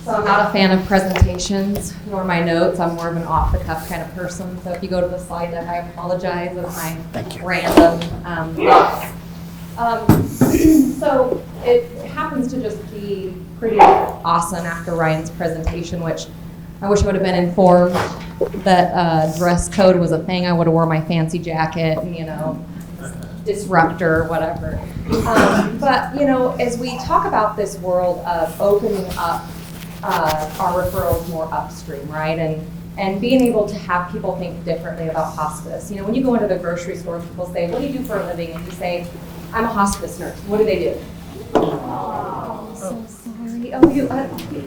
So I'm not a fan of presentations nor my notes. I'm more of an off-the-cuff kind of person. So if you go to the slide deck, I apologize of my random thoughts. So it happens to just be pretty awesome after Ryan's presentation, which I wish I would have been informed that dress code was a thing. I would have wore my fancy jacket and, disruptor, whatever. But, as we talk about this world of opening up our referrals more upstream, right? And being able to have people think differently about hospice. When you go into the grocery store, people say, "What do you do for a living?" And you say, "I'm a hospice nurse." What do they do? Oh, so sorry. Oh,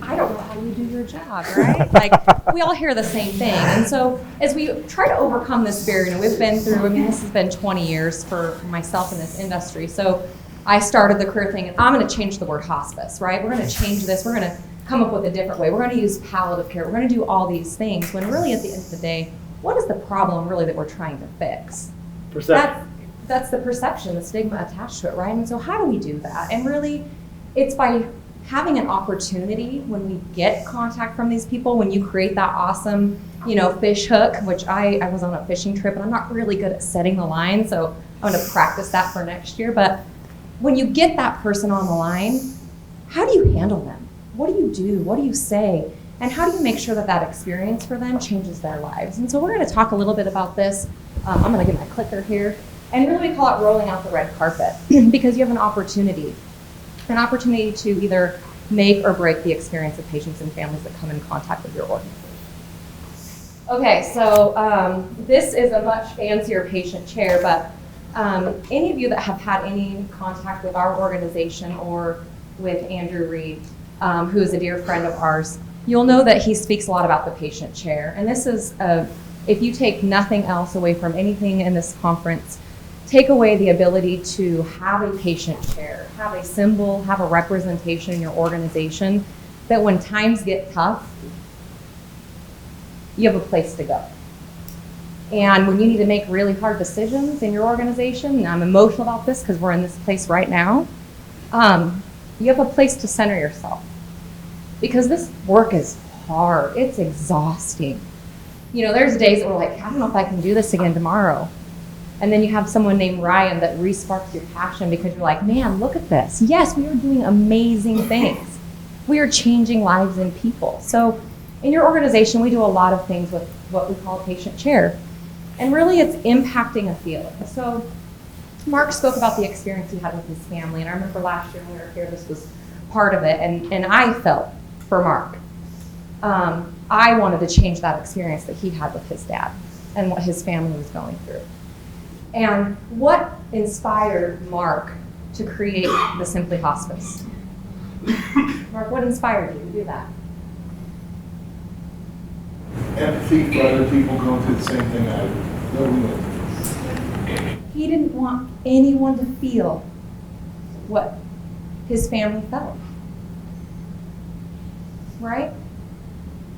I don't know how you do your job, right? Like, we all hear the same thing. And so as we try to overcome this barrier, we've been through, this has been 20 years for myself in this industry. So I started the career thing, and I'm going to change the word hospice, right? We're going to change this. We're going to come up with a different way. We're going to use palliative care. We're going to do all these things when really at the end of the day, what is the problem really that we're trying to fix? That's the perception, the stigma attached to it, right? And so how do we do that? And really, it's by having an opportunity when we get contact from these people, when you create that awesome, fish hook, which I was on a fishing trip and I'm not really good at setting the line, so I'm going to practice that for next year. But when you get that person on the line, how do you handle them? What do you do? What do you say? And how do you make sure that that experience for them changes their lives? And so we're going to talk a little bit about this. I'm going to get my clicker here. And really we call it rolling out the red carpet because you have an opportunity to either make or break the experience of patients and families that come in contact with your organization. Okay, so this is a much fancier patient chair, but any of you that have had any contact with our organization or with Andrew Reed, who is a dear friend of ours, you'll know that he speaks a lot about the patient chair. And this is, if you take nothing else away from anything in this conference, take away the ability to have a patient chair, have a symbol, have a representation in your organization that when times get tough, you have a place to go. And when you need to make really hard decisions in your organization, and I'm emotional about this because we're in this place right now, you have a place to center yourself. Because this work is hard, it's exhausting. There's days that we're like, I don't know if I can do this again tomorrow. And then you have someone named Ryan that re-sparks your passion because you're like, man, look at this. Yes, we are doing amazing things. We are changing lives and people. So in your organization, we do a lot of things with what we call a patient chair. And really it's impacting a feeling. So Mark spoke about the experience he had with his family. And I remember last year when we were here, this was part of it. And I felt for Mark. I wanted to change that experience that he had with his dad and what his family was going through. And what inspired Mark to create the Simply Hospice? Mark, what inspired you to do that? Empathy for other people going through the same thing I did. He didn't want anyone to feel what his family felt. Right?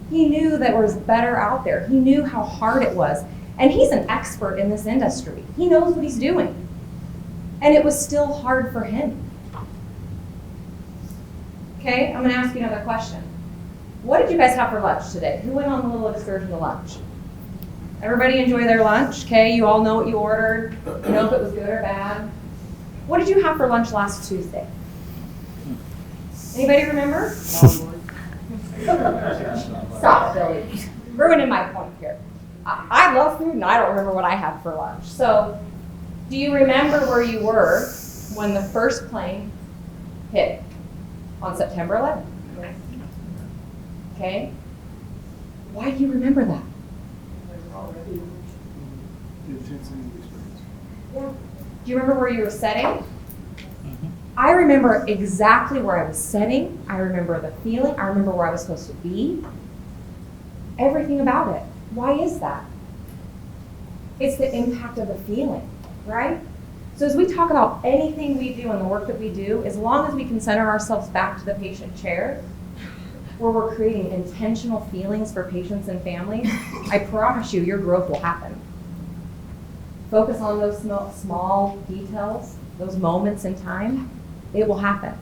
He knew that there was better out there. He knew how hard it was. And he's an expert in this industry. He knows what he's doing. And it was still hard for him. Okay, I'm going to ask you another question. What did you guys have for lunch today? Who went on a little excursion to lunch? Everybody enjoy their lunch? Okay, you all know what you ordered. You know if it was good or bad. What did you have for lunch last Tuesday? Anybody remember? Stop, Billy. Ruining my point here. I love food and I don't remember what I had for lunch. So, do you remember where you were when the first plane hit on September 11th? Okay? Why do you remember that? Yeah. Do you remember where you were sitting? I remember exactly where I was sitting. I remember the feeling. I remember where I was supposed to be. Everything about it. Why is that? It's the impact of the feeling, right? So as we talk about anything we do and the work that we do, as long as we can center ourselves back to the patient chair, where we're creating intentional feelings for patients and families, I promise you, your growth will happen. Focus on those small details, those moments in time, it will happen.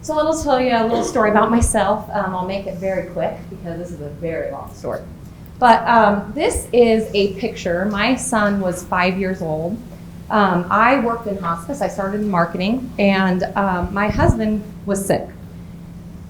So I'll tell you a little story about myself. I'll make it very quick because this is a very long story. But this is a picture. My son was 5 years old. I worked in hospice. I started in marketing, and my husband was sick.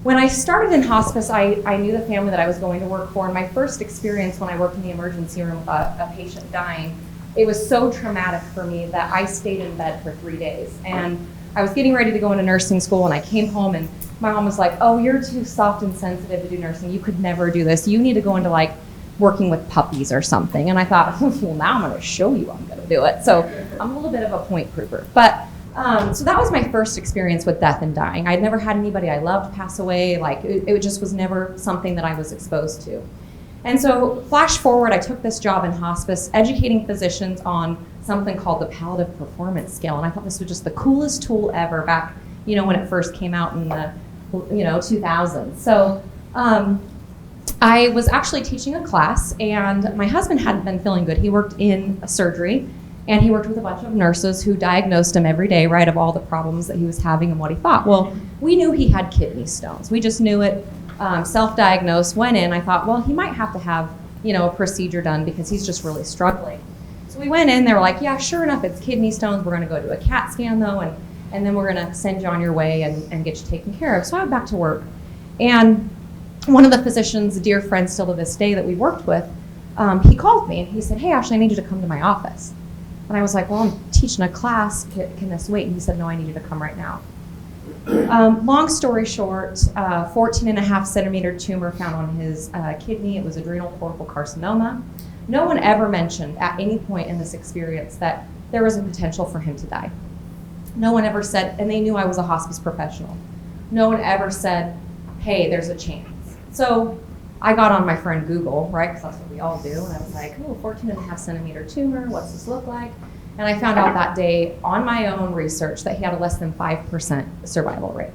When I started in hospice, I knew the family that I was going to work for, and my first experience when I worked in the emergency room with a patient dying, it was so traumatic for me that I stayed in bed for 3 days. And I was getting ready to go into nursing school, and I came home, and my mom was like, "Oh, you're too soft and sensitive to do nursing. You could never do this. You need to go into like working with puppies or something." And I thought, well, now I'm going to show you I'm going to do it. So I'm a little bit of a point prover. But so that was my first experience with death and dying. I'd never had anybody I loved pass away. Like it just was never something that I was exposed to. And so flash forward, I took this job in hospice, educating physicians on something called the Palliative Performance Scale. And I thought this was just the coolest tool ever back, when it first came out in the, 2000s. So I was actually teaching a class, and my husband hadn't been feeling good. He worked in a surgery, and he worked with a bunch of nurses who diagnosed him every day, right, of all the problems that he was having and what he thought. Well, we knew he had kidney stones. We just knew it, self-diagnosed, went in. I thought, well, he might have to have, a procedure done because he's just really struggling. So we went in, they were like, yeah, sure enough, it's kidney stones. We're gonna go do a CAT scan though, and then we're gonna send you on your way and get you taken care of. So I went back to work. And one of the physicians, a dear friend still to this day that we worked with, he called me and he said, "Hey, Ashley, I need you to come to my office." And I was like, "Well, I'm teaching a class. Can this wait?" And he said, "No, I need you to come right now." Long story short, 14.5 centimeter tumor found on his kidney. It was adrenal cortical carcinoma. No one ever mentioned at any point in this experience that there was a potential for him to die. No one ever said, and they knew I was a hospice professional. No one ever said, "Hey, there's a chance." So I got on my friend Google, right, because that's what we all do, and I was like, "Oh, 14.5 centimeter tumor, what's this look like?" And I found out that day on my own research that he had a less than 5% survival rate.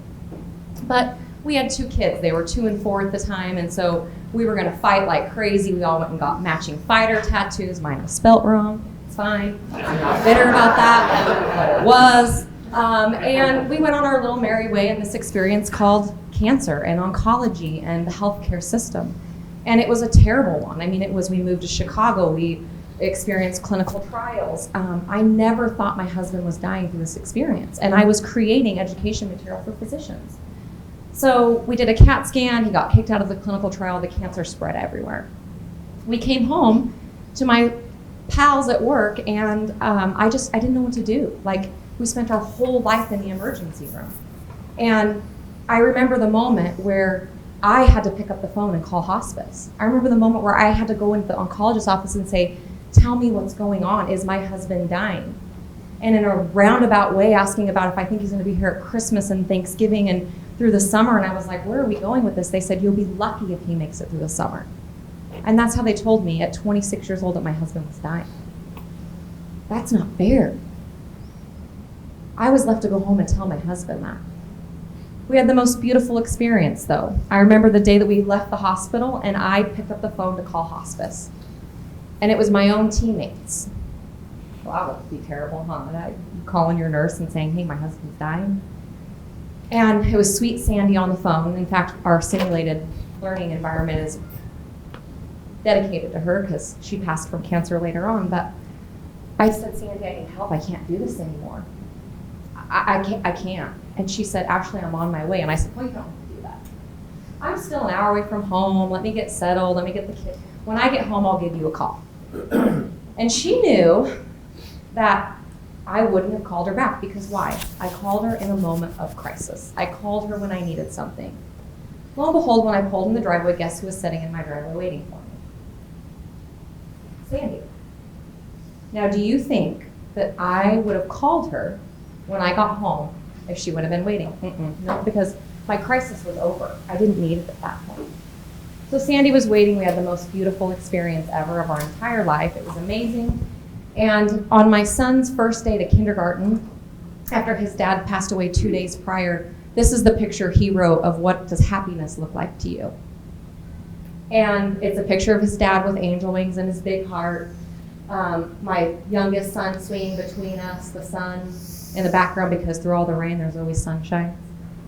But we had 2 kids. They were 2 and 4 at the time, and so we were going to fight like crazy. We all went and got matching fighter tattoos. Mine was spelt wrong. It's fine. I'm not bitter about that, but it was. And we went on our little merry way in this experience called cancer and oncology and the healthcare system. And it was a terrible one. I mean, we moved to Chicago. We experienced clinical trials. I never thought my husband was dying through this experience, and I was creating education material for physicians. So we did a CAT scan. He got kicked out of the clinical trial. The cancer spread everywhere. We came home to my pals at work, and I didn't know what to do. Like, we spent our whole life in the emergency room. And I remember the moment where I had to pick up the phone and call hospice. I remember the moment where I had to go into the oncologist's office and say, "Tell me what's going on. Is my husband dying?" And in a roundabout way, asking about if I think he's going to be here at Christmas and Thanksgiving and through the summer. And I was like, "Where are we going with this?" They said, "You'll be lucky if he makes it through the summer." And that's how they told me at 26 years old that my husband was dying. That's not fair. I was left to go home and tell my husband that. We had the most beautiful experience, though. I remember the day that we left the hospital, and I picked up the phone to call hospice. And it was my own teammates. Well, that would be terrible, huh? Calling your nurse and saying, "Hey, my husband's dying." And it was sweet Sandy on the phone. In fact, our simulated learning environment is dedicated to her because she passed from cancer later on. But I said, "Sandy, I need help. I can't do this anymore. I can't. And she said, "Ashley, I'm on my way." And I said, "Well, you don't have to do that. I'm still an hour away from home. Let me get settled. Let me get the kid. When I get home, I'll give you a call." And she knew that I wouldn't have called her back because why? I called her in a moment of crisis. I called her when I needed something. Lo and behold, when I pulled in the driveway, guess who was sitting in my driveway waiting for me? Sandy. Now, do you think that I would have called her when I got home if she would have been waiting? No, because my crisis was over. I didn't need it at that point. So Sandy was waiting. We had the most beautiful experience ever of our entire life. It was amazing. And on my son's first day to kindergarten, after his dad passed away 2 days prior, this is the picture he wrote of what does happiness look like to you. And it's a picture of his dad with angel wings and his big heart. My youngest son swinging between us, the sun in the background, because through all the rain, there's always sunshine.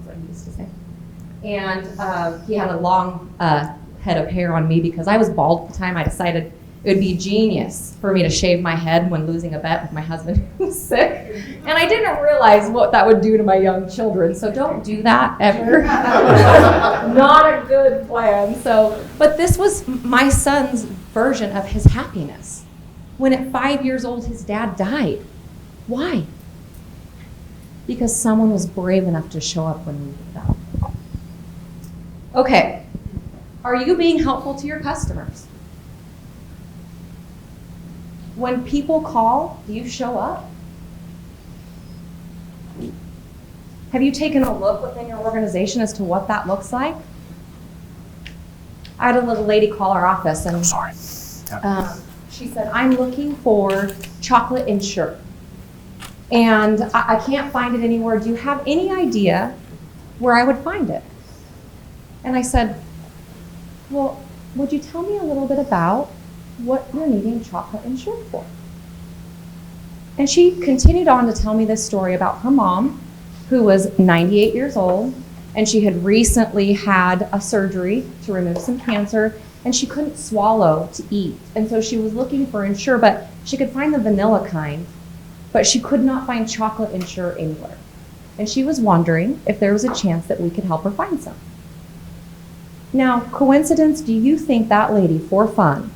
So what he used to say. And he had a long head of hair on me because I was bald at the time. I decided it would be genius for me to shave my head when losing a bet with my husband who was sick. And I didn't realize what that would do to my young children. So don't do that ever. Not a good plan. But this was my son's version of his happiness. When at 5 years old, his dad died. Why? Because someone was brave enough to show up when we needed them. Okay. Are you being helpful to your customers? When people call, do you show up? Have you taken a look within your organization as to what that looks like? I had a little lady call our office and she said, I'm looking for chocolate Ensure. And I can't find it anywhere. Do you have any idea where I would find it? And I said, well, would you tell me a little bit about what you're needing chocolate Ensure for? And she continued on to tell me this story about her mom, who was 98 years old, and she had recently had a surgery to remove some cancer, and she couldn't swallow to eat. And so she was looking for Ensure, but she could find the vanilla kind, but she could not find chocolate Ensure anywhere. And she was wondering if there was a chance that we could help her find some. Now, coincidence, do you think that lady, for fun,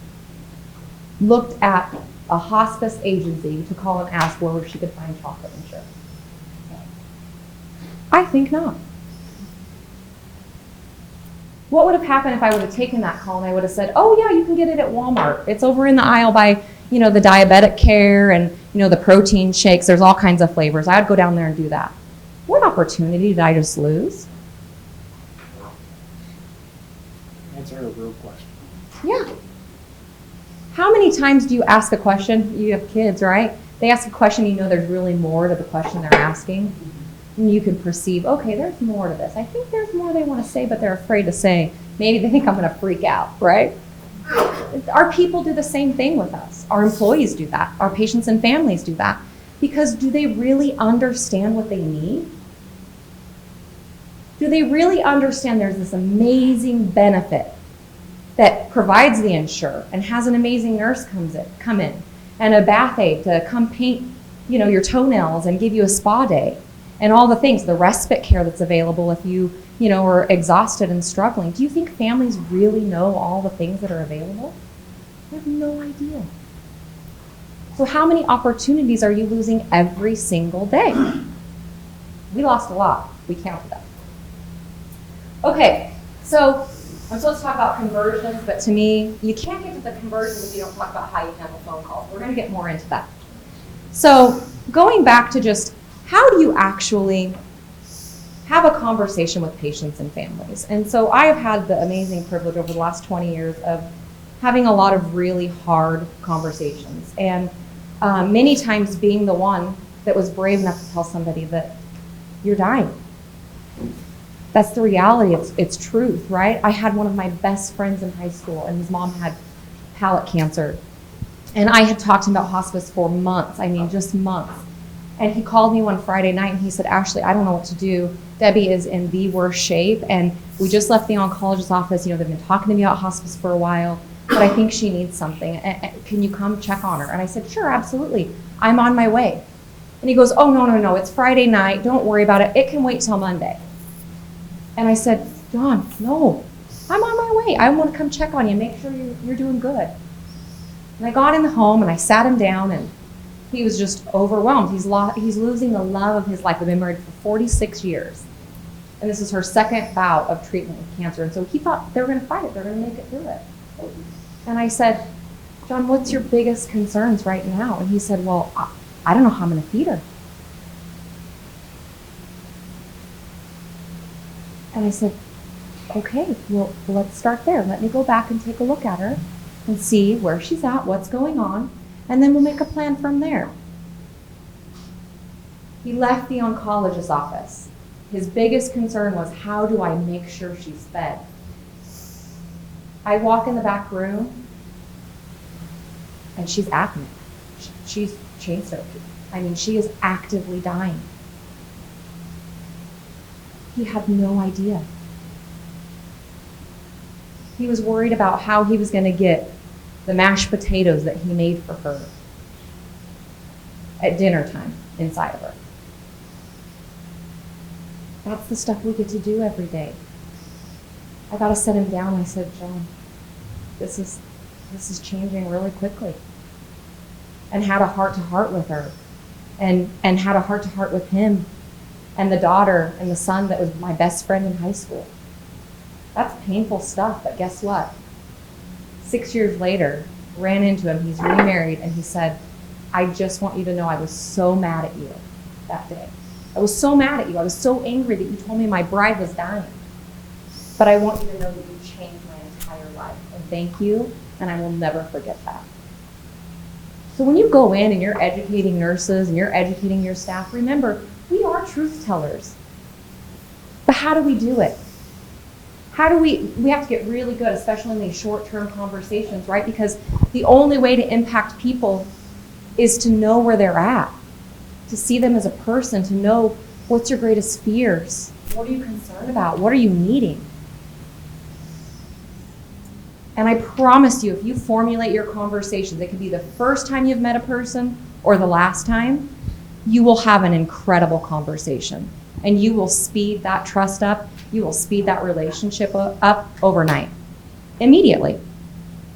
looked at a hospice agency to call and ask where she could find chocolate Ensure? I think not. What would have happened if I would have taken that call and I would have said, oh yeah, you can get it at Walmart. It's over in the aisle by, the diabetic care and, the protein shakes. There's all kinds of flavors. I would go down there and do that. What opportunity did I just lose? Answer a real question. Yeah. How many times do you ask a question? You have kids, right? They ask a question, there's really more to the question they're asking. And you can perceive, okay, there's more to this. I think there's more they want to say, but they're afraid to say. Maybe they think I'm going to freak out, right? Our people do the same thing with us. Our employees do that. Our patients and families do that. Because do they really understand what they need? Do they really understand there's this amazing benefit that provides the Ensure and has an amazing nurse come in and a bath aide to come paint, your toenails and give you a spa day and all the things, the respite care that's available if you, are exhausted and struggling. Do you think families really know all the things that are available? They have no idea. So how many opportunities are you losing every single day? We lost a lot. We counted them. Okay, so I'm supposed to talk about conversions, but to me, you can't get to the conversions if you don't talk about how you handle phone calls. We're going to get more into that. So going back to just how do you actually have a conversation with patients and families? And so I have had the amazing privilege over the last 20 years of having a lot of really hard conversations and many times being the one that was brave enough to tell somebody that you're dying. That's the reality. It's truth, right? I had one of my best friends in high school, and his mom had palate cancer. And I had talked to him about hospice for months. Just months. And he called me one Friday night, and he said, Ashley, I don't know what to do. Debbie is in the worst shape, and we just left the oncologist's office. They've been talking to me about hospice for a while, but I think she needs something. Can you come check on her? And I said, sure, absolutely. I'm on my way. And he goes, oh, no. It's Friday night. Don't worry about it. It can wait till Monday. And I said, John, no, I'm on my way. I want to come check on you and make sure you're doing good. And I got in the home and I sat him down and he was just overwhelmed. He's losing the love of his life. They've been married for 46 years. And this is her second bout of treatment with cancer. And so he thought they were going to fight it. They're going to make it through it. And I said, John, what's your biggest concerns right now? And he said, well, I don't know how I'm going to feed her. And I said, okay, well, let's start there. Let me go back and take a look at her and see where she's at, what's going on, and then we'll make a plan from there. He left the oncologist's office. His biggest concern was, how do I make sure she's fed? I walk in the back room, and she's apneic. She's chain soaked. She is actively dying. He had no idea. He was worried about how he was going to get the mashed potatoes that he made for her at dinner time inside of her. That's the stuff we get to do every day. I got to sit him down. I said, John, this is changing really quickly. And had a heart-to-heart with her. And had a heart-to-heart with him and the daughter and the son that was my best friend in high school. That's painful stuff, but guess what? 6 years later, ran into him, he's remarried, and he said, I just want you to know I was so mad at you that day. I was so mad at you. I was so angry that you told me my bride was dying. But I want you to know that you changed my entire life. And thank you, and I will never forget that. So when you go in and you're educating nurses and you're educating your staff, remember, we are truth tellers. But how do we do it? We have to get really good, especially in these short-term conversations, right? Because the only way to impact people is to know where they're at, to see them as a person, to know what's your greatest fears, what are you concerned about, what are you needing? And I promise you, if you formulate your conversations, it could be the first time you've met a person or the last time, you will have an incredible conversation. And you will speed that trust up. You will speed that relationship up overnight, immediately.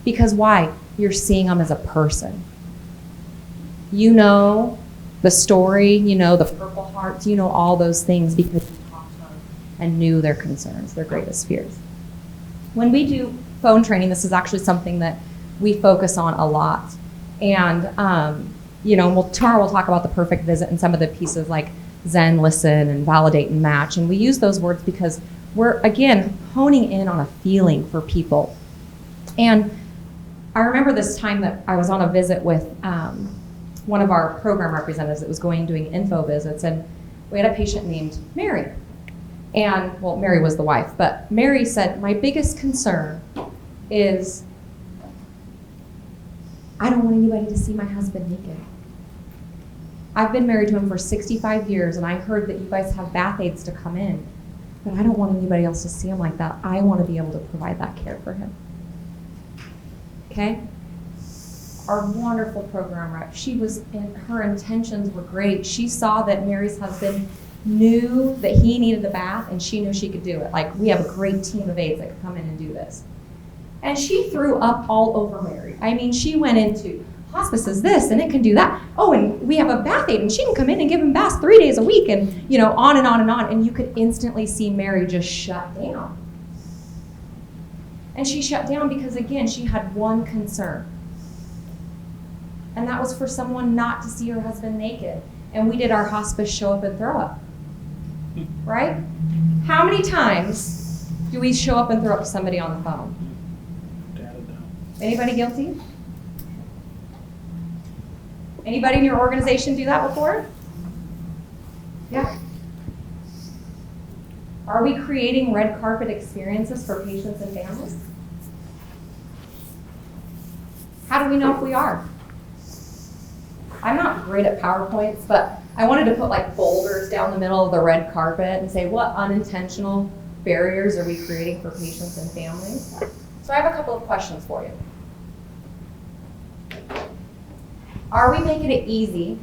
Because why? You're seeing them as a person. You know the story, you know the Purple Hearts, you know all those things because you talked to them and knew their concerns, their greatest fears. When we do phone training, this is actually something that we focus on a lot. And, tomorrow we'll talk about the perfect visit and some of the pieces like Zen, listen, and validate and match. And we use those words because we're, again, honing in on a feeling for people. And I remember this time that I was on a visit with one of our program representatives that was doing info visits, and we had a patient named Mary. And, well, Mary was the wife, but Mary said, my biggest concern is I don't want anybody to see my husband naked. I've been married to him for 65 years, and I heard that you guys have bath aids to come in, but I don't want anybody else to see him like that. I want to be able to provide that care for him. Okay? Our wonderful program rep, her intentions were great. She saw that Mary's husband knew that he needed the bath, and she knew she could do it. Like, we have a great team of aides that could come in and do this. And she threw up all over Mary. I mean, she went into hospice is this, and it can do that. Oh, and we have a bath aide, and she can come in and give him baths 3 days a week, and on and on and on. And you could instantly see Mary just shut down. And she shut down because, again, she had one concern. And that was for someone not to see her husband naked. And we did our hospice show up and throw up. Right? How many times do we show up and throw up to somebody on the phone? Anybody guilty? Anybody in your organization do that before? Yeah. Are we creating red carpet experiences for patients and families? How do we know if we are? I'm not great at PowerPoints, but I wanted to put like boulders down the middle of the red carpet and say, what unintentional barriers are we creating for patients and families? So I have a couple of questions for you. Are we making it easy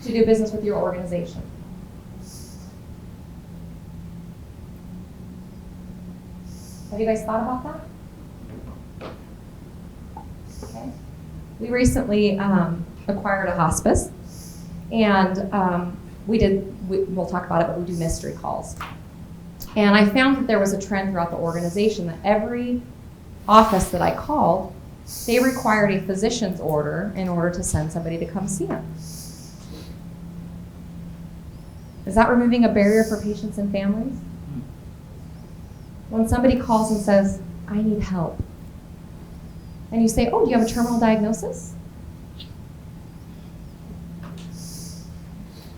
to do business with your organization? Have you guys thought about that? Okay. We recently acquired a hospice, and we'll talk about it, but we do mystery calls. And I found that there was a trend throughout the organization that every office that I called, they required a physician's order in order to send somebody to come see them. Is that removing a barrier for patients and families? When somebody calls and says, I need help, and you say, oh, do you have a terminal diagnosis?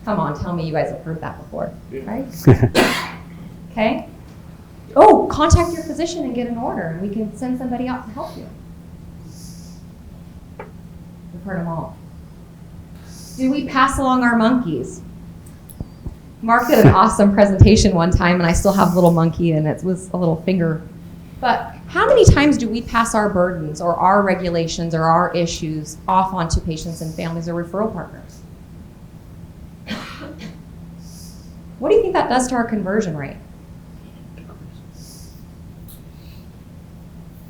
Come on, tell me you guys have heard that before, right? Okay. Oh, contact your physician and get an order, and we can send somebody out to help you. We've heard them all. Do we pass along our monkeys? Mark did an awesome presentation one time, and I still have little monkey, and it was a little finger. But how many times do we pass our burdens or our regulations or our issues off onto patients and families or referral partners? What do you think that does to our conversion rate?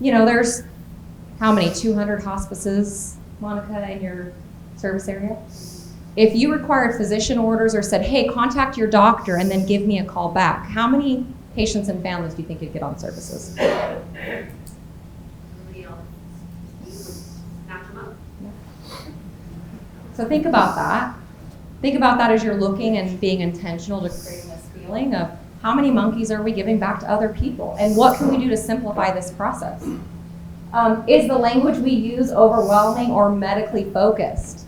You know, there's how many, 200 hospices, Monica, in your service area? If you required physician orders or said, hey, contact your doctor and then give me a call back, how many patients and families do you think you'd get on services? So think about that. Think about that as you're looking and being intentional to creating this feeling of how many monkeys are we giving back to other people, and what can we do to simplify this process? Is the language we use overwhelming or medically focused?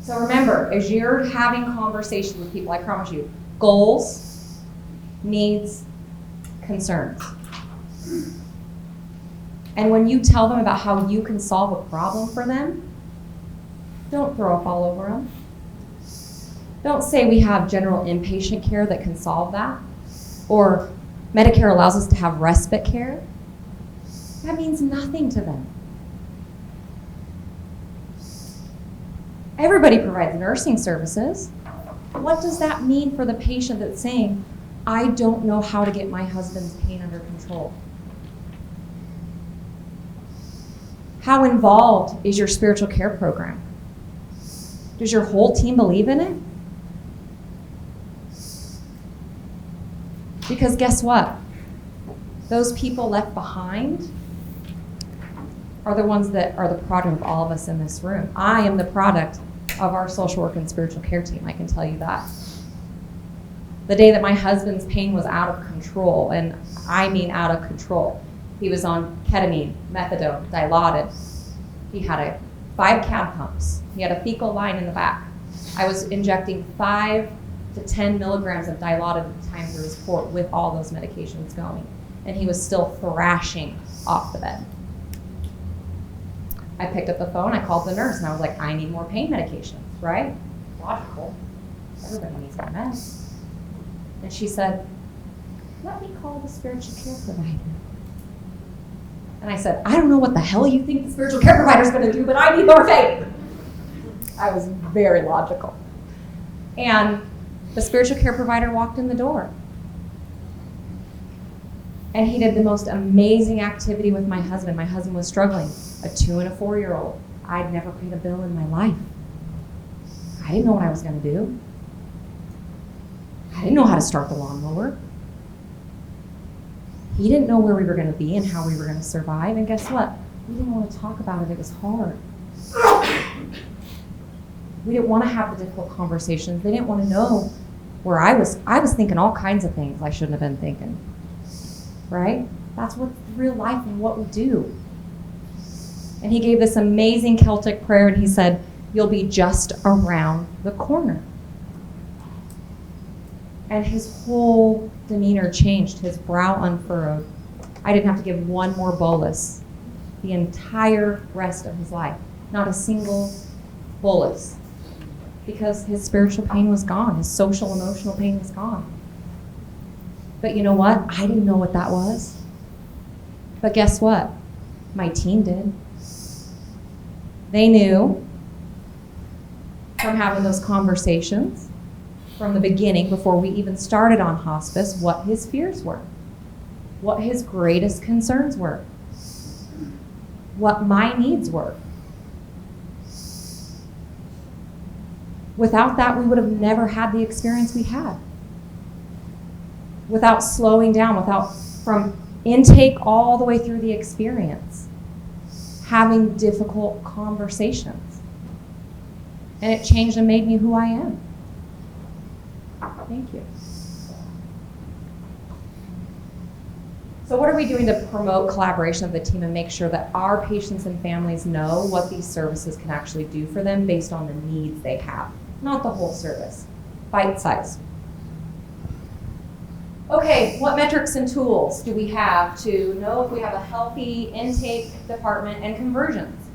So remember, as you're having conversations with people, I promise you, goals, needs, concerns. And when you tell them about how you can solve a problem for them, don't throw up all over them. Don't say we have general inpatient care that can solve that, or Medicare allows us to have respite care. That means nothing to them. Everybody provides nursing services. What does that mean for the patient that's saying, I don't know how to get my husband's pain under control? How involved is your spiritual care program? Does your whole team believe in it? Because guess what? Those people left behind are the ones that are the product of all of us in this room. I am the product of our social work and spiritual care team, I can tell you that. The day that my husband's pain was out of control, and I mean out of control, he was on ketamine, methadone, Dilaudid. He had 5 CAD pumps. He had a fecal line in the back. I was injecting 5 to 10 milligrams of Dilaudid at the time through his port with all those medications going. And he was still thrashing off the bed. I picked up the phone, I called the nurse, and I was like, I need more pain medications, right? Logical. Everybody needs more meds. And she said, let me call the spiritual care provider. And I said, I don't know what the hell you think the spiritual care provider is going to do, but I need more faith. I was very logical. And the spiritual care provider walked in the door. And he did the most amazing activity with my husband. My husband was struggling, a 2 and a 4-year-old. I'd never paid a bill in my life. I didn't know what I was going to do. I didn't know how to start the lawnmower. He didn't know where we were going to be and how we were going to survive. And guess what? We didn't want to talk about it. It was hard. We didn't want to have the difficult conversations. They didn't want to know where I was. I was thinking all kinds of things I shouldn't have been thinking. Right? That's what real life and what we do. And he gave this amazing Celtic prayer, and he said, you'll be just around the corner. And his whole demeanor changed, his brow unfurrowed. I didn't have to give one more bolus the entire rest of his life. Not a single bolus. Because his spiritual pain was gone, his social, emotional pain was gone. But you know what? I didn't know what that was. But guess what? My team did. They knew from having those conversations from the beginning, before we even started on hospice, what his fears were, what his greatest concerns were, what my needs were. Without that, we would have never had the experience we had. Without slowing down, from intake all the way through the experience, having difficult conversations. And it changed and made me who I am. Thank you. So what are we doing to promote collaboration of the team and make sure that our patients and families know what these services can actually do for them based on the needs they have? Not the whole service, bite size. Okay, what metrics and tools do we have to know if we have a healthy intake department and conversions?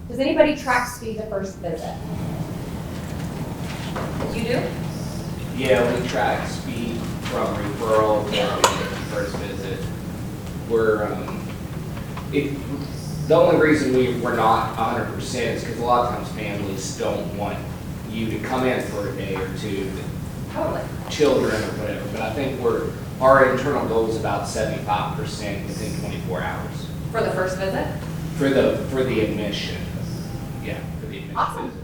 Does anybody track speed to first visit? do? Yeah, we track speed from referral to first visit. The only reason we're not 100% is because a lot of times families don't want you to come in for a day or two, Totally. children or whatever. But I think our internal goal is about 75% within 24 hours For the first visit? for the admission. Yeah, for the admission Awesome. visit.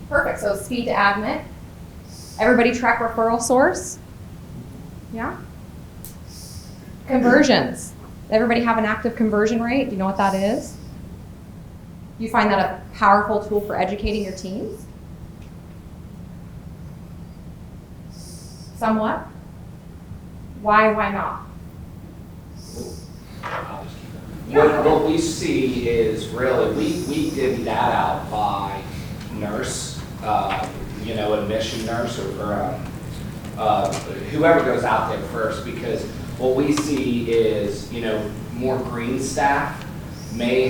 Perfect, so speed to admit. Everybody track referral source? Yeah? Conversions. Everybody have an active conversion rate? Do you know what that is? Do you find that a powerful tool for educating your teams? Somewhat? Why not? I'll just keep that. What we see is really, we divvy that out by nurse, admission nurse or whoever goes out there first, because what we see is, more green staff may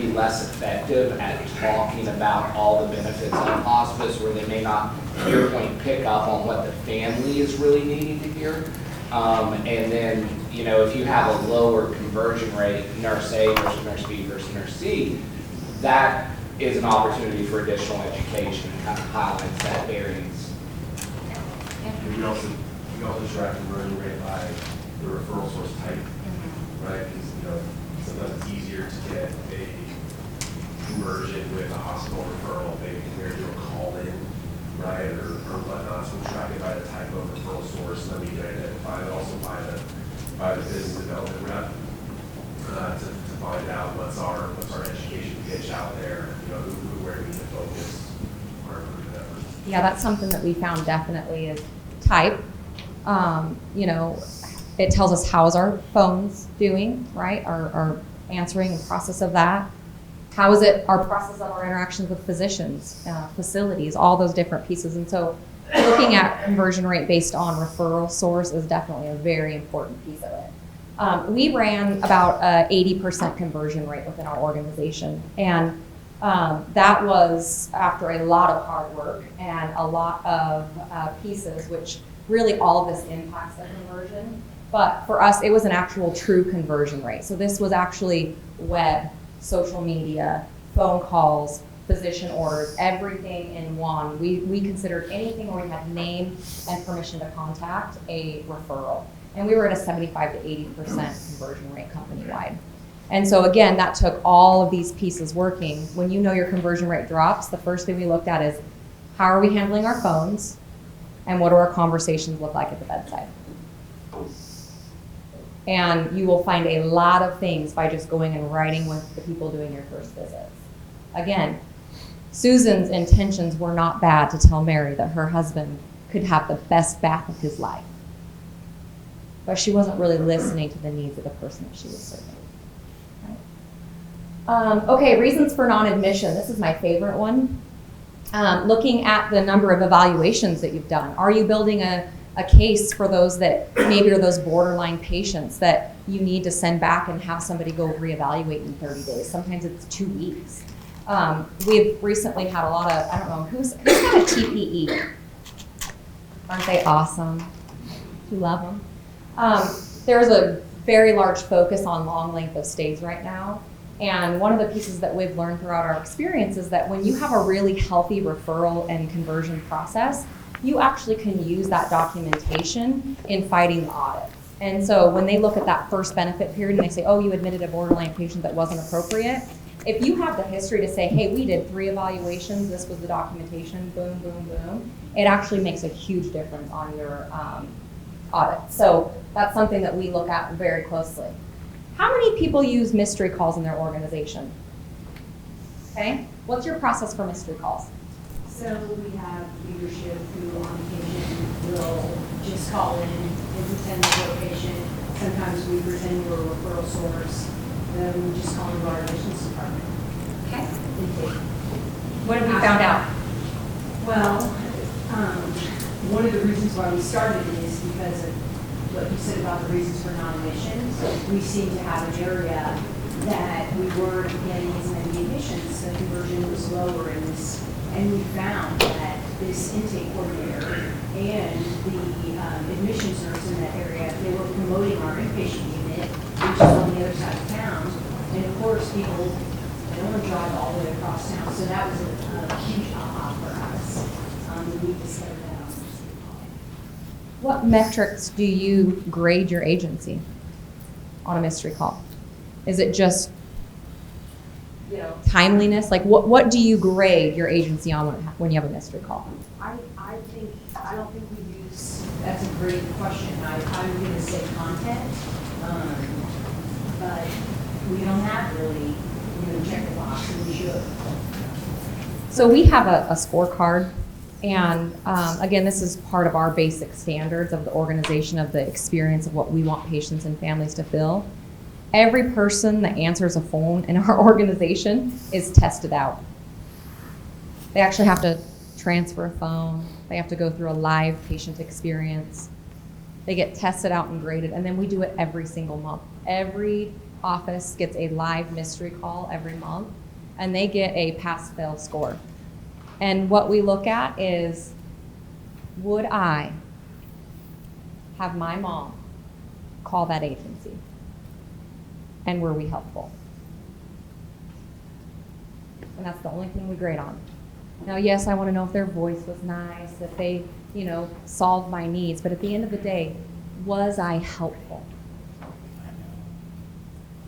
be less effective at talking about all the benefits of hospice, where they may not, to your point, pick up on what the family is really needing to hear. And then, if you have a lower conversion rate, nurse A versus nurse B versus nurse C, that is an opportunity for additional education and kind of highlights that variance. We also track conversion rate by the referral source type, right? Because sometimes it's easier to get a conversion with a hospital referral, maybe compared to a call-in, right, or whatnot. So we track it by the type of referral source, and then we can identify it also by the business development rep to find out what's our education pitch out there. Where we need to focus our recruitment efforts. Yeah, that's something that we found definitely is type. It tells us how's our phones doing, right? Our answering and process of that. How is it our process of our interactions with physicians, facilities, all those different pieces. And so looking at conversion rate based on referral source is definitely a very important piece of it. We ran about 80% conversion rate within our organization. And that was after a lot of hard work and a lot of pieces, which really all of this impacts the conversion. But for us, it was an actual true conversion rate. So this was actually web, social media, phone calls, physician orders, everything in one. We considered anything where we had name and permission to contact a referral. And we were at a 75 to 80% conversion rate company-wide. And so again, that took all of these pieces working. When you know your conversion rate drops, the first thing we looked at is how are we handling our phones and what do our conversations look like at the bedside? And you will find a lot of things by just going and writing with the people doing your first visits. Again, Susan's intentions were not bad to tell Mary that her husband could have the best bath of his life. But she wasn't really listening to the needs of the person that she was serving. Okay, reasons for non-admission. This is my favorite one. Looking at the number of evaluations that you've done. Are you building a case for those that maybe are those borderline patients that you need to send back and have somebody go reevaluate in 30 days? Sometimes it's 2 weeks. We've recently had a lot of, I don't know, who's got a TPE? Aren't they awesome? You love them. There's a very large focus on long length of stays right now. And one of the pieces that we've learned throughout our experience is that when you have a really healthy referral and conversion process, you actually can use that documentation in fighting the audits. And so when they look at that first benefit period and they say, oh, you admitted a borderline patient that wasn't appropriate, if you have the history to say, hey, we did 3 evaluations, this was the documentation, boom, boom, boom, it actually makes a huge difference on your audit. So that's something that we look at very closely. How many people use mystery calls in their organization? Okay, what's your process for mystery calls? So we have leadership who on occasion will just call in and pretend to a patient. Sometimes we pretend we're a referral source. Then we just call into our admissions department. Okay. What have you found out? Well, one of the reasons why we started is because of what you said about the reasons for non-admission. We seem to have an area that we weren't getting as many admissions. The conversion was lower in this, and we found that this intake coordinator and the admissions nurse in that area, they were promoting our inpatient unit, which is on the other side of town. And of course, people, they don't want to drive all the way across town, so that was a huge aha for us. We discovered that on the city hall. What metrics do you grade your agency on a mystery call? Is it just, timeliness? Like, what do you grade your agency on when you have a mystery call? I don't think we use, that's a great question. I'm gonna say content, but we don't have really, check the box, and we should. So we have a scorecard, and again, this is part of our basic standards of the organization of the experience of what we want patients and families to feel. Every person that answers a phone in our organization is tested out. They actually have to transfer a phone. They have to go through a live patient experience. They get tested out and graded, and then we do it every single month. Every office gets a live mystery call every month, and they get a pass-fail score. And what we look at is, would I have my mom call that agency? And were we helpful? And that's the only thing we grade on. Now, yes, I want to know if their voice was nice, if they, solved my needs, but at the end of the day, was I helpful?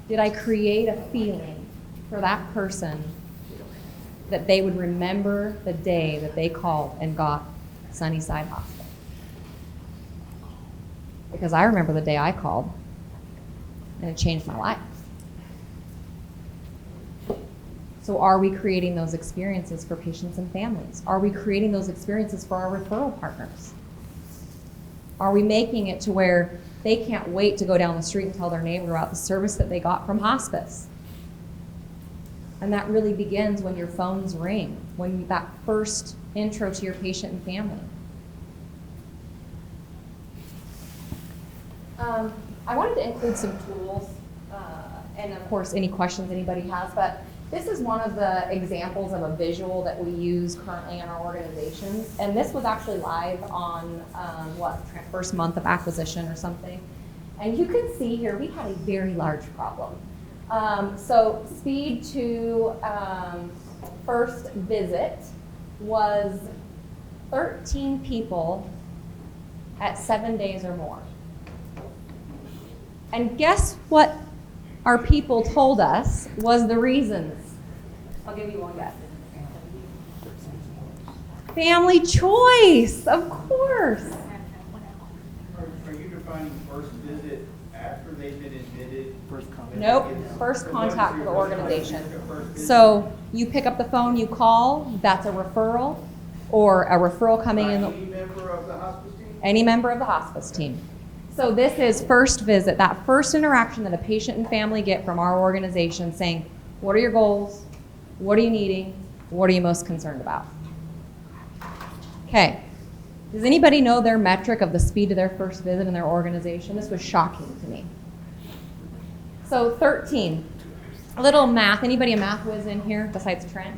Did I create a feeling for that person that they would remember the day that they called and got Sunnyside Hospital? Because I remember the day I called, and it changed my life. So are we creating those experiences for patients and families? Are we creating those experiences for our referral partners? Are we making it to where they can't wait to go down the street and tell their neighbor about the service that they got from hospice? And that really begins when your phones ring, when that first intro to your patient and family. I wanted to include some tools, and of course any questions anybody has, but this is one of the examples of a visual that we use currently in our organizations. And this was actually live on, first month of acquisition or something. And you can see here, we had a very large problem. So speed to first visit was 13 people at 7 days or more. And guess what our people told us was the reasons? I'll give you one guess. Family choice, of course. Are you defining first visit after they've been admitted? First contact? Nope, first contact with the organization. So you pick up the phone, you call, that's a referral, or a referral coming in. Any member of the hospice team? Any member of the hospice team. So this is first visit, that first interaction that a patient and family get from our organization saying, what are your goals? What are you needing? What are you most concerned about? Okay. Does anybody know their metric of the speed to their first visit in their organization? This was shocking to me. So 13. A little math. Anybody a math whiz in here besides Trent?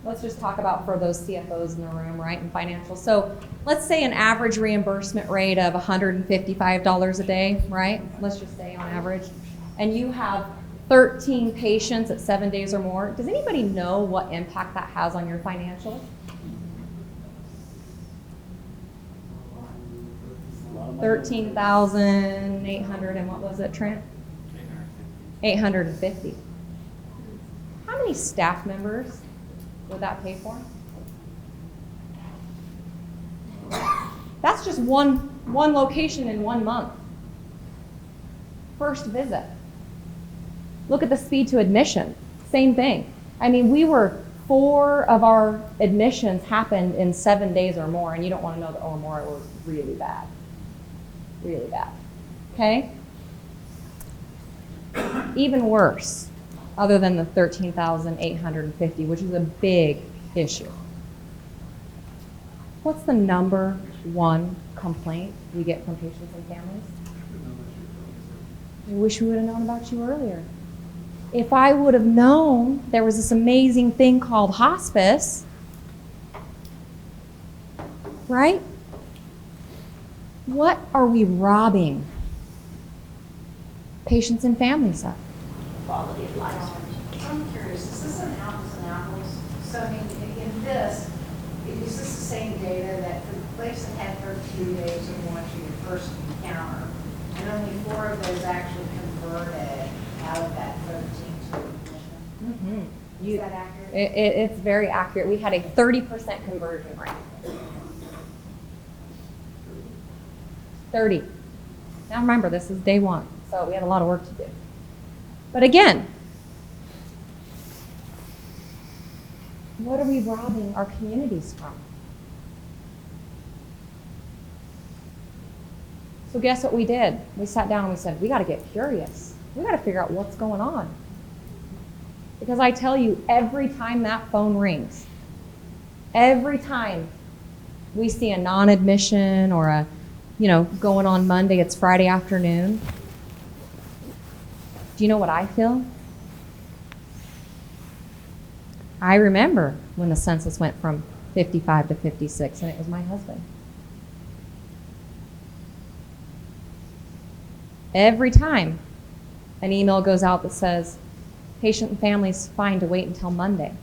Let's just talk about for those CFOs in the room, right, and financial. So let's say an average reimbursement rate of $155 a day, right? Let's just say on average. And you have 13 patients at 7 days or more. Does anybody know what impact that has on your financials? 13,800 and what was it, Trent? 850. How many staff members would that pay for? That's just one location in 1 month. First visit. Look at the speed to admission. Same thing. I mean, 4 of our admissions happened in 7 days or more, and you don't want to know that or more was really bad. Really bad. Okay? Even worse, other than the 13,850, which is a big issue. What's the number one complaint we get from patients and families? I wish we would have known about you earlier. If I would have known there was this amazing thing called hospice, right? What are we robbing patients and families of? Quality of life. I'm curious, is this an apples and apples? So I mean, in this, is this the same data that for the place that had 13 days of watching your first encounter, and only 4 of those actually converted out of that 13 to admission? Is that accurate? It's very accurate. We had a 30% conversion rate. 30. Now remember, this is day 1, so we had a lot of work to do. But again, what are we robbing our communities from? So guess what we did? We sat down and we said, we got to get curious. We got to figure out what's going on. Because I tell you, every time that phone rings, every time we see a non-admission or a, going on Monday, it's Friday afternoon, do you know what I feel? I remember when the census went from 55 to 56, and it was my husband. Every time an email goes out that says, patient and family's fine to wait until Monday,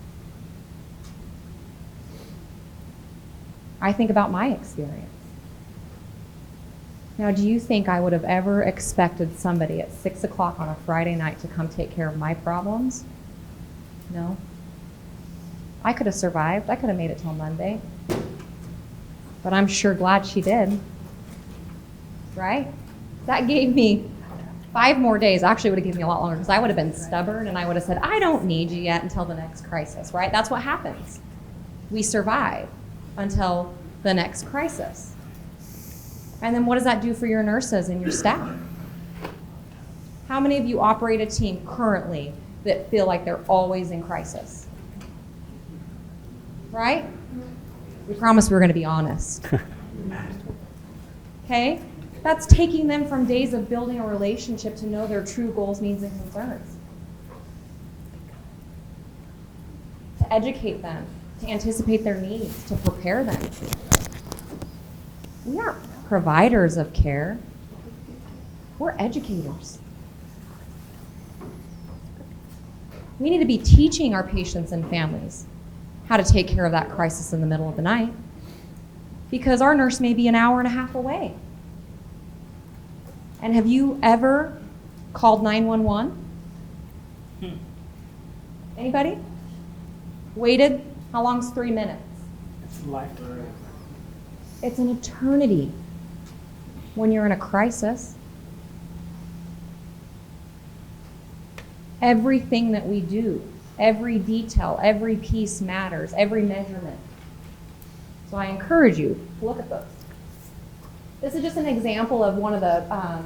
I think about my experience. Now, do you think I would have ever expected somebody at 6 o'clock on a Friday night to come take care of my problems? No. I could have survived. I could have made it till Monday. But I'm sure glad she did. Right? That gave me 5 more days. Actually, it would have given me a lot longer because I would have been stubborn and I would have said, I don't need you yet until the next crisis, right? That's what happens. We survive until the next crisis. And then what does that do for your nurses and your staff? How many of you operate a team currently that feel like they're always in crisis? Right? We promised we were going to be honest. Okay? That's taking them from days of building a relationship to know their true goals, needs, and concerns. To educate them, to anticipate their needs, to prepare them. We aren't providers of care. We're educators. We need to be teaching our patients and families how to take care of that crisis in the middle of the night, because our nurse may be an hour and a half away. And have you ever called 911? Anybody? Waited? How long's 3 minutes? It's life. It's an eternity when you're in a crisis. Everything that we do, every detail, every piece matters, every measurement. So I encourage you to look at those. This is just an example of one of the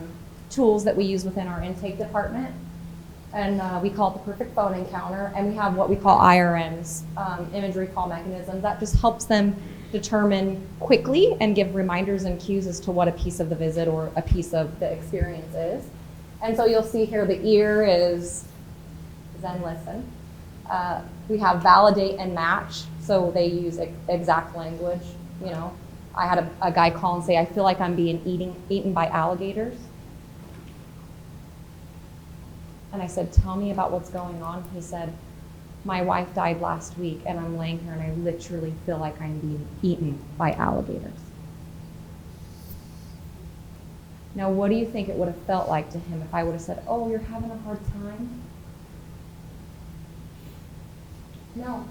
tools that we use within our intake department. And we call it the perfect phone encounter. And we have what we call IRMs, image recall mechanisms. That just helps them determine quickly and give reminders and cues as to what a piece of the visit or a piece of the experience is. And so you'll see here the ear is Zen Listen. We have validate and match, so they use exact language. I had a guy call and say, I feel like I'm being eaten by alligators. And I said, tell me about what's going on. He said, my wife died last week and I'm laying here and I literally feel like I'm being eaten by alligators. Now, what do you think it would have felt like to him if I would have said, oh, you're having a hard time? No,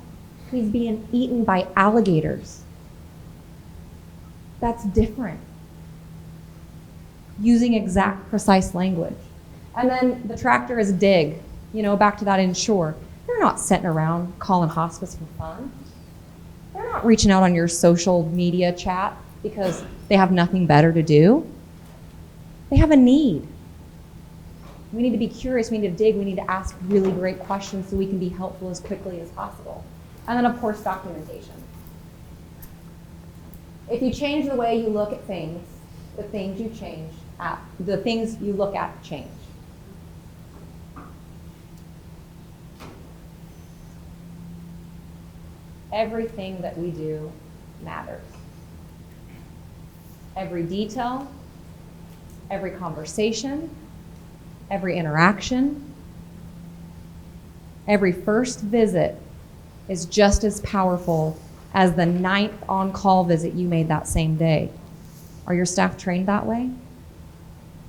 he's being eaten by alligators. That's different. Using exact, precise language. And then the tractor is dig, back to that insure. They're not sitting around calling hospice for fun. They're not reaching out on your social media chat because they have nothing better to do. They have a need. We need to be curious, we need to dig, we need to ask really great questions so we can be helpful as quickly as possible. And then, of course, documentation. If you change the way you look at things, the things you look at change. Everything that we do matters. every detail, every conversation, every interaction, every first visit is just as powerful as the 9th on-call visit you made that same day. Are your staff trained that way?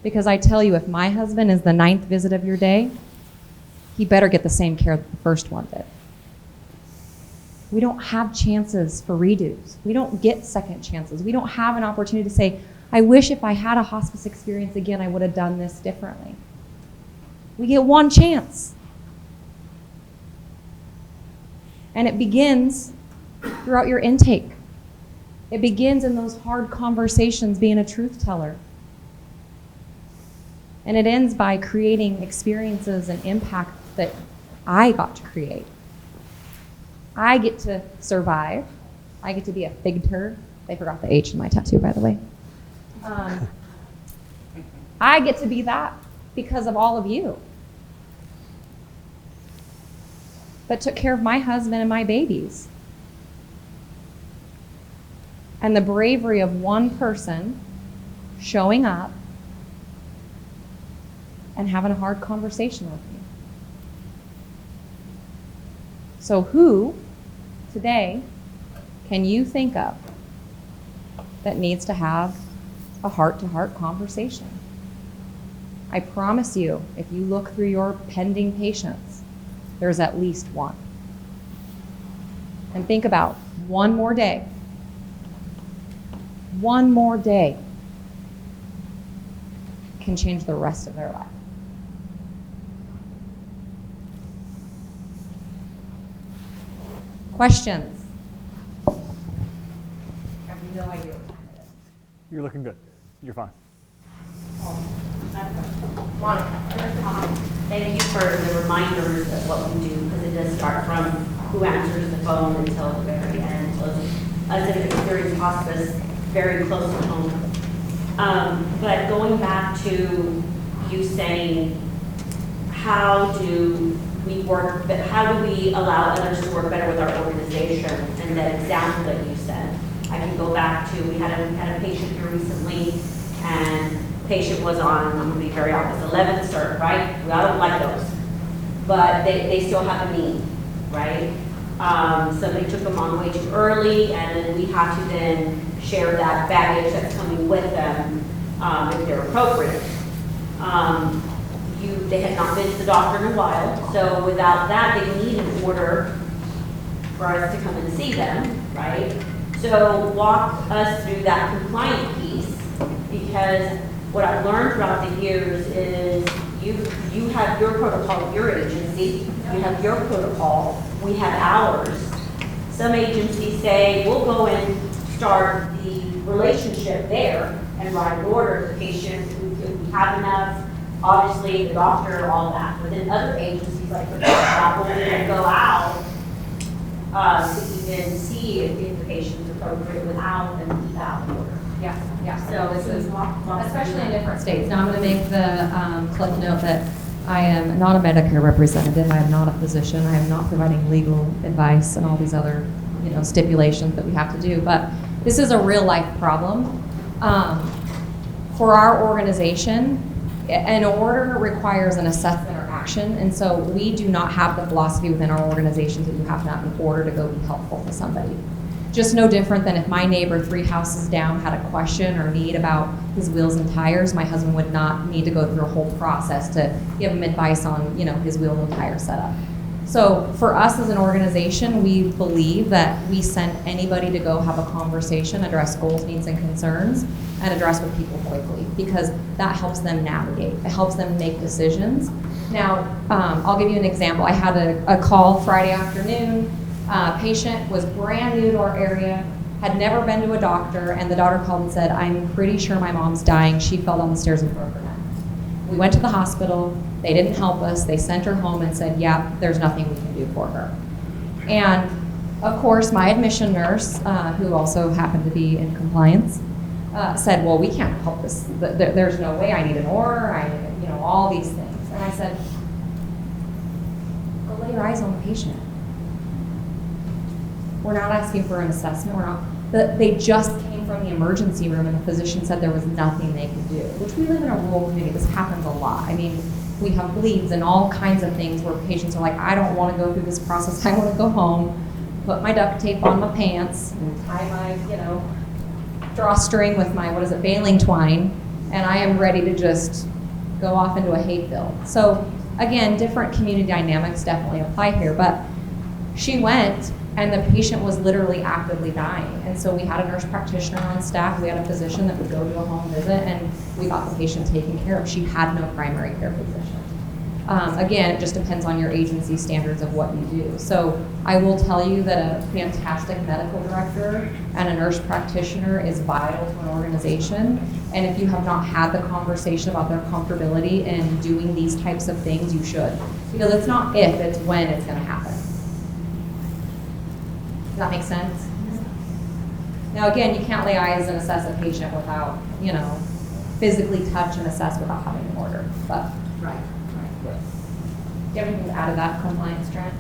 Because I tell you, if my husband is the 9th visit of your day, he better get the same care that the first one did. We don't have chances for redos. We don't get second chances. We don't have an opportunity to say, I wish if I had a hospice experience again, I would have done this differently. We get one chance. And it begins throughout your intake. It begins in those hard conversations, being a truth teller. And it ends by creating experiences and impact that I got to create. I get to survive. I get to be a fig turd. They forgot the H in my tattoo, by the way. I get to be that because of all of you. But took care of my husband and my babies. And the bravery of one person showing up and having a hard conversation with me. So who today can you think of that needs to have a heart-to-heart conversation? I promise you, if you look through your pending patients, there's at least one. And think about one more day can change the rest of their life. Questions? I have no idea what time it is. You're looking good. You're fine. Thank you for the reminders of what we do, because it does start from who answers the phone until the very end. So as an experienced hospice, very close to home. But going back to you saying, how do we work, but how do we allow others to work better with our organization, and that example that you said? I can go back to, we had a patient here recently, and patient was on, I'm going to be very honest, 11th cert, right? I don't like those. But they still have a need, right? So they took them on way too early, and then we have to then share that baggage that's coming with them if they're appropriate. They had not been to the doctor in a while, so without that, they need an order for us to come and see them, right? So walk us through that compliant piece, because what I've learned throughout the years is you have your protocol of your agency, you have your protocol, we have ours. Some agencies say, we'll go and start the relationship there and write an order to the patient if we have enough, obviously the doctor, all that. But then other agencies, like for example, will then go out to even see if the patient is appropriate without an order. Yeah. So this is walk especially in different states. Now I'm going to make the cliff note that I am not a Medicare representative. I am not a physician. I am not providing legal advice and all these other, stipulations that we have to do. But this is a real life problem. For our organization, an order requires an assessment or action, and so we do not have the philosophy within our organizations that you have to have an order to go be helpful to somebody. Just no different than if my neighbor 3 houses down had a question or need about his wheels and tires, my husband would not need to go through a whole process to give him advice on, his wheel and tire setup. So for us as an organization, we believe that we send anybody to go have a conversation, address goals, needs, and concerns, and address with people quickly, because that helps them navigate. It helps them make decisions. Now, I'll give you an example. I had a call Friday afternoon. Patient was brand new to our area, had never been to a doctor, and the daughter called and said, I'm pretty sure my mom's dying. She fell down the stairs and broke her neck. We went to the hospital. They didn't help us. They sent her home and said, yeah, there's nothing we can do for her. And of course, my admission nurse, who also happened to be in compliance, said, well, we can't help this. There's no way. I need an order. I need, all these things. And I said, go lay your eyes on the patient. We're not asking for an assessment. They just came from from the emergency room and the physician said there was nothing they could do, which we live in a rural community. This happens a lot. I mean, we have bleeds and all kinds of things where patients are like, I don't want to go through this process. I want to go home, put my duct tape on my pants and tie my, drawstring with my, baling twine, and I am ready to just go off into a hay field. So again, different community dynamics definitely apply here, but she went and the patient was literally actively dying. And so we had a nurse practitioner on staff, we had a physician that would go to a home visit, and we got the patient taken care of. She had no primary care physician. Again, it just depends on your agency standards of what you do. So I will tell you that a fantastic medical director and a nurse practitioner is vital to an organization. And if you have not had the conversation about their comfortability in doing these types of things, you should. Because it's not if, it's when it's going to happen. Does that make sense? Now, again, you can't lay eyes and assess a patient without, physically touch and assess without having an order. But Right. do you have anything to add to that compliance, Trent?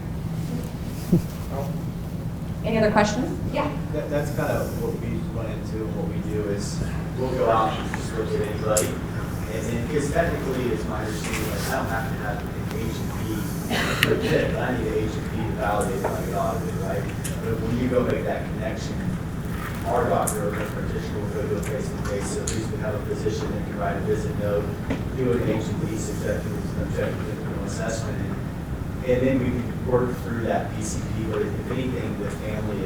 Any other questions? Yeah. That's kind of what we run into and what we do is we'll go out and just look at anybody. And then, because technically, it's my understanding, like, I don't have to have an H&P legit, but I need an H&P to validate my audit, right? But when you go make that connection, our doctor or nurse practitioner will go do a face-to-face, so at least we have a physician that can write a visit note, do an H&P subjective assessment, and then we can work through that PCP, but if anything, the family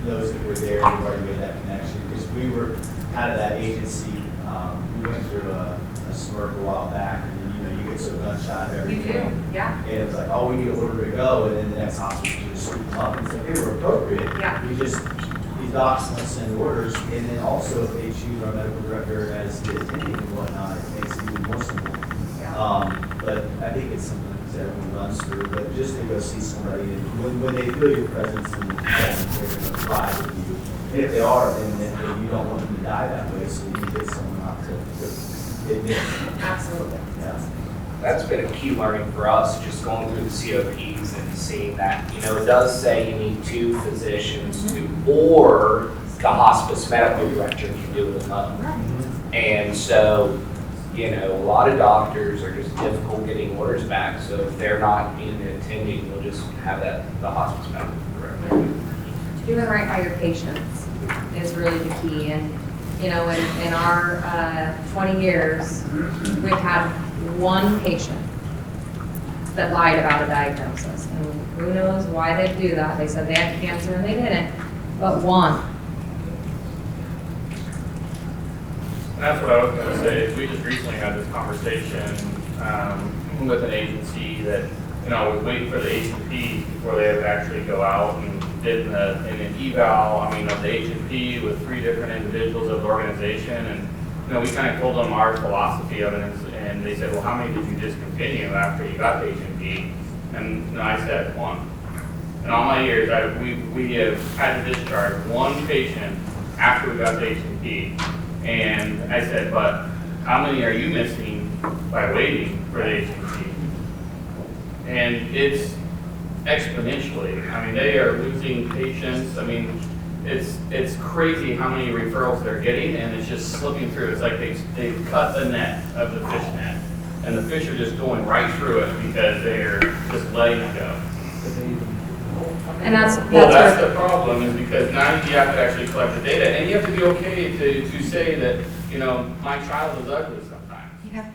knows that we're there and we've already made that connection, because we were out of that agency, we went through a smirk a while back, and then, you get so gunshot of everything. Yeah. And it was like, oh, we need an order to go, and then the next hospital just swoop them up, and so they were appropriate. Yeah. We just, these docs want to send orders, and then also if they choose our medical director as the attending and whatnot, it makes it even more simple. But I think it's something that everyone runs through, but just to go see somebody, and when they feel your presence and they're going to ride with you. And if they are, then you don't want them to die that way, so you get someone out to admit. Absolutely. Yeah. That's been a key learning for us, just going through the COPs and seeing that, it does say you need 2 physicians or the hospice medical director can do it alone. And so, a lot of doctors are just difficult getting orders back, so if they're not in attending, we'll just have the hospice medical director. Doing right by your patients is really the key. And, in our 20 years, we've had one patient that lied about a diagnosis. And who knows why they'd do that. They said they had cancer and they didn't, but one. That's what I was going to say, is we just recently had this conversation with an agency that, was waiting for the H&P before they would actually go out and did an eval, of the H&P with 3 different individuals of the organization. And, we kind of told them our philosophy of it, and they said, well, how many did you discontinue after you got the H&P? And I said 1. In all my years, we have had to discharge 1 patient after we got the H&P. And I said, but how many are you missing by waiting for the H&P? And it's exponentially. They are losing patients. It's crazy how many referrals they're getting, and it's just slipping through. It's like they've cut the net of the fish net, and the fish are just going right through it because they're just letting it go. And that's the problem, is because now you have to actually collect the data, and you have to be okay to say that, my child is ugly sometimes. Yeah.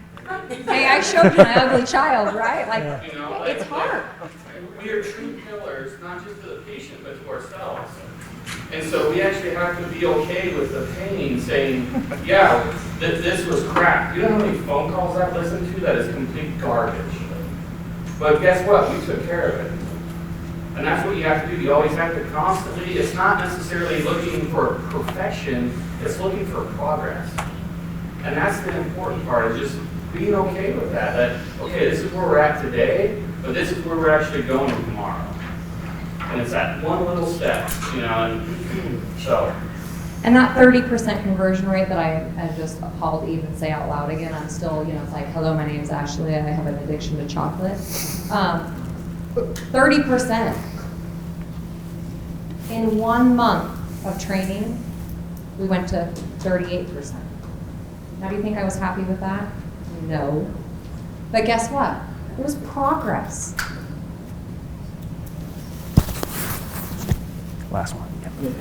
Hey, I showed you my ugly child, right? It's hard. We are true killers, not just to the patient, but to ourselves. And so we actually have to be okay with the pain, saying, yeah, this was crap. You know how many phone calls I've listened to that is complete garbage? But guess what? We took care of it. And that's what you have to do. You always have to constantly, it's not necessarily looking for perfection, it's looking for progress. And that's the important part, is just being okay with that. Okay, this is where we're at today, but this is where we're actually going tomorrow. And it's that one little step, and so. And that 30% conversion rate that I am just appalled to even say out loud again, I'm still, it's like, hello, my name's Ashley, I have an addiction to chocolate. 30% in 1 month of training We went to 38%. Now, do you think I was happy with that? No. But guess what? It was progress. Last one.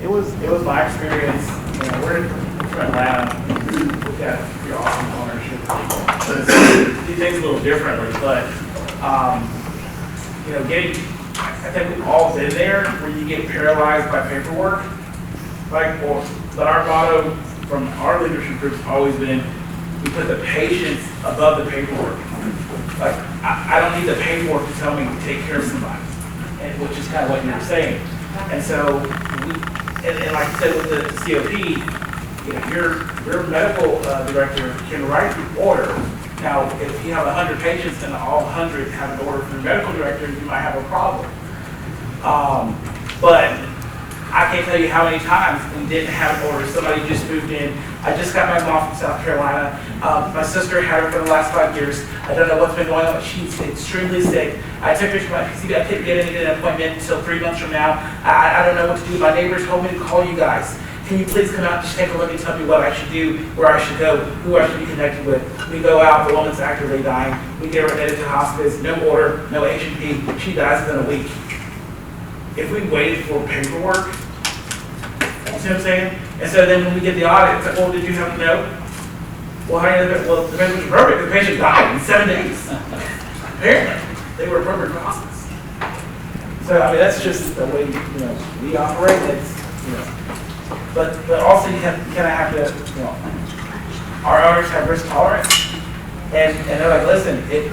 It was my experience, you know, we're from Atlanta, we've got pretty awesome ownership people. So do things a little differently, but, you know, I think we've all been there where you get paralyzed by paperwork. But our motto from our leadership group's always been, we put the patients above the paperwork. Like, I don't need the paperwork to tell me to take care of somebody, and which is kind of what you were saying. And so, and like I said with the COP, you know, your medical director can write the order. Now, if you have 100 patients and all 100 have an order from the medical director, you might have a problem. But I can't tell you how many times we didn't have an order. Somebody just moved in. I just got my mom from South Carolina. My sister had her for the last 5 years. I don't know what's been going on, but she's extremely sick. I took her to my PCP. I couldn't get an appointment until 3 months from now. I don't know what to do. My neighbors told me to call you guys. Can you please come out and just take a look and tell me what I should do, where I should go, who I should be connected with? We go out, the woman's actively dying. We get her admitted to hospice, no order, no H&P. She dies within a week. If we waited for paperwork, you see what I'm saying? And so then when we get the audit, it's like, well, did you have to know? Well, how do you know? Well, the patient was perfect. The patient died in 7 days. Apparently, they were appropriate for hospice. So, I mean, that's just the way, you know, we operate. It's, you know, but also you kind of have to, you know, our owners have risk tolerance. And they're like, listen, if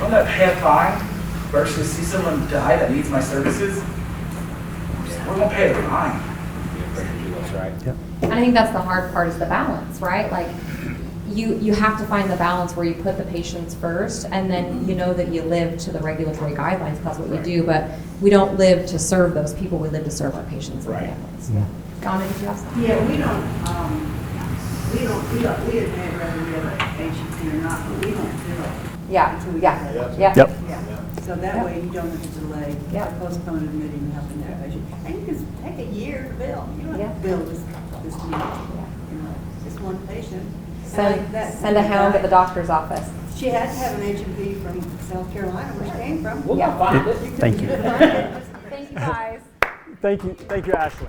I'm going to pay a fine versus see someone die that needs my services, we're going to pay the fine. That's right. And I think that's the hard part, is the balance, right? Like, you have to find the balance where you put the patients first, and then you know that you live to the regulatory guidelines, that's what we do, but we don't live to serve those people, we live to serve our patients and Right. families. Donna, did you have something? Yeah, we didn't have whether we have an agency or not, but we don't do it. Yeah, yeah. Yep. Yeah, so that way you don't have to delay, Yeah. postpone admitting and helping that patient. And you can take a year to bill, you don't have to Yeah. bill this much, you know, it's one patient. Send a hound to the doctor's office. She had to have an H&P from South Carolina, where she came from. Yeah. Thank you. Thank you, guys. Thank you, Ashley.